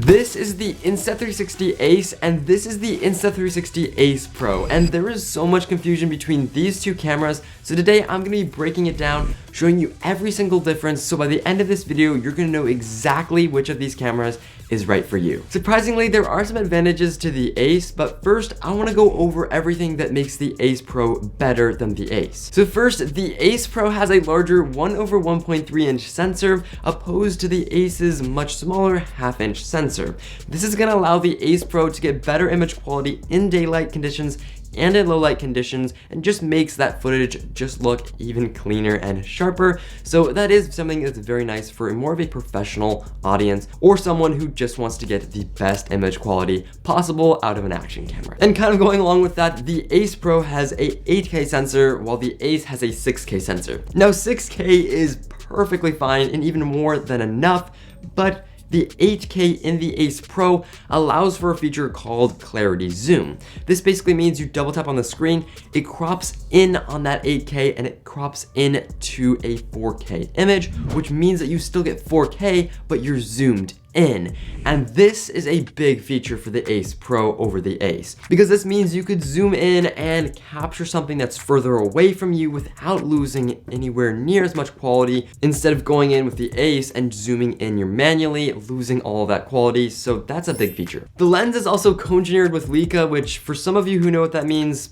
This is the Insta360 Ace, and this is the Insta360 Ace Pro, and there is so much confusion between these two cameras, so today I'm going to be breaking it down, showing you every single difference, so by the end of this video, you're going to know exactly which of these cameras is right for you. Surprisingly, there are some advantages to the Ace, but first, I want to go over everything that makes the Ace Pro better than the Ace. So first, the Ace Pro has a larger 1/1.3 inch sensor, opposed to the Ace's much smaller 1/2 inch sensor. This is going to allow the Ace Pro to get better image quality in daylight conditions and in low light conditions, and just makes that footage just look even cleaner and sharper. So that is something that's very nice for more of a professional audience, or someone who just wants to get the best image quality possible out of an action camera. And kind of going along with that, the Ace Pro has a 8K sensor, while the Ace has a 6K sensor. Now 6K is perfectly fine and even more than enough, but the 8K in the Ace Pro allows for a feature called Clarity Zoom. This basically means you double tap on the screen, it crops in on that 8K and it crops in to a 4K image, which means that you still get 4K, but you're zoomed in. And this is a big feature for the Ace Pro over the Ace, because this means you could zoom in and capture something that's further away from you without losing anywhere near as much quality, instead of going in with the Ace and zooming in manually, losing all of that quality. So that's a big feature. The lens is also co-engineered with Leica, which for some of you who know what that means,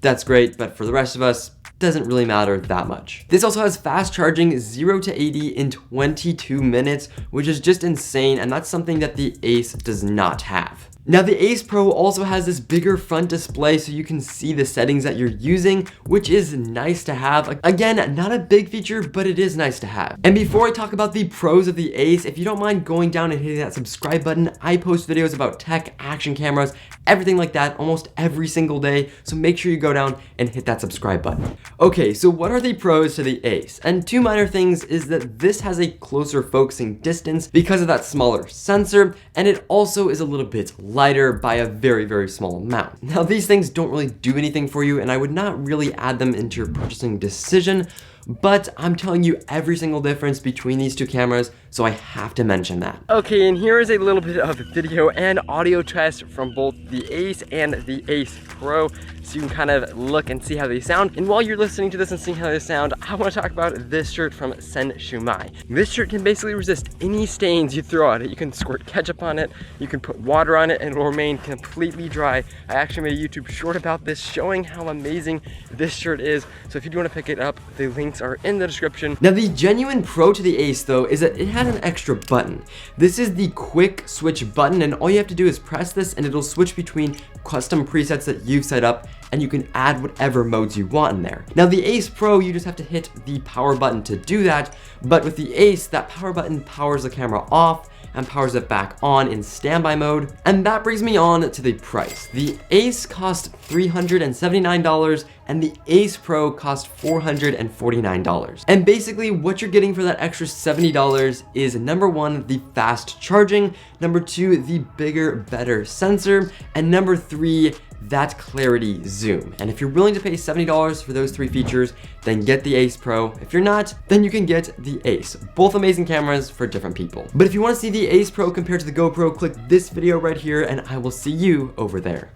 that's great, but for the rest of us, doesn't really matter that much. This also has fast charging 0 to 80 in 22 minutes, which is just insane, and that's something that the Ace does not have. Now the Ace Pro also has this bigger front display so you can see the settings that you're using, which is nice to have. Again, not a big feature, but it is nice to have. And before I talk about the pros of the Ace, if you don't mind going down and hitting that subscribe button, I post videos about tech, action cameras, everything like that almost every single day, so make sure you go down and hit that subscribe button. Okay, so what are the pros to the Ace? And two minor things is that this has a closer focusing distance because of that smaller sensor, and it also is a little bit lighter by a very, very small amount. Now these things don't really do anything for you, and I would not really add them into your purchasing decision, but I'm telling you every single difference between these two cameras, so I have to mention that. Okay, and here is a little bit of video and audio test from both the Ace and the Ace Pro, so you can kind of look and see how they sound. And while you're listening to this and seeing how they sound, I want to talk about this shirt from Sen Shumai. This shirt can basically resist any stains you throw at it. You can squirt ketchup on it, you can put water on it, and it will remain completely dry. I actually made a YouTube short about this, showing how amazing this shirt is, so if you do want to pick it up, the links are in the description. Now the genuine pro to the Ace though is that it has an extra button. This is the quick switch button, and all you have to do is press this and it'll switch between custom presets that you've set up, and you can add whatever modes you want in there. Now the Ace Pro, you just have to hit the power button to do that, but with the Ace, that power button powers the camera off and powers it back on in standby mode. And that brings me on to the price. The Ace cost $379 and the Ace Pro cost $449. And basically what you're getting for that extra $70 is number one, the fast charging, number two, the bigger, better sensor, and number three, that Clarity Zoom. And if you're willing to pay $70 for those three features, then get the Ace Pro. If you're not, then you can get the Ace. Both amazing cameras for different people. But if you want to see the Ace Pro compared to the GoPro, click this video right here and I will see you over there.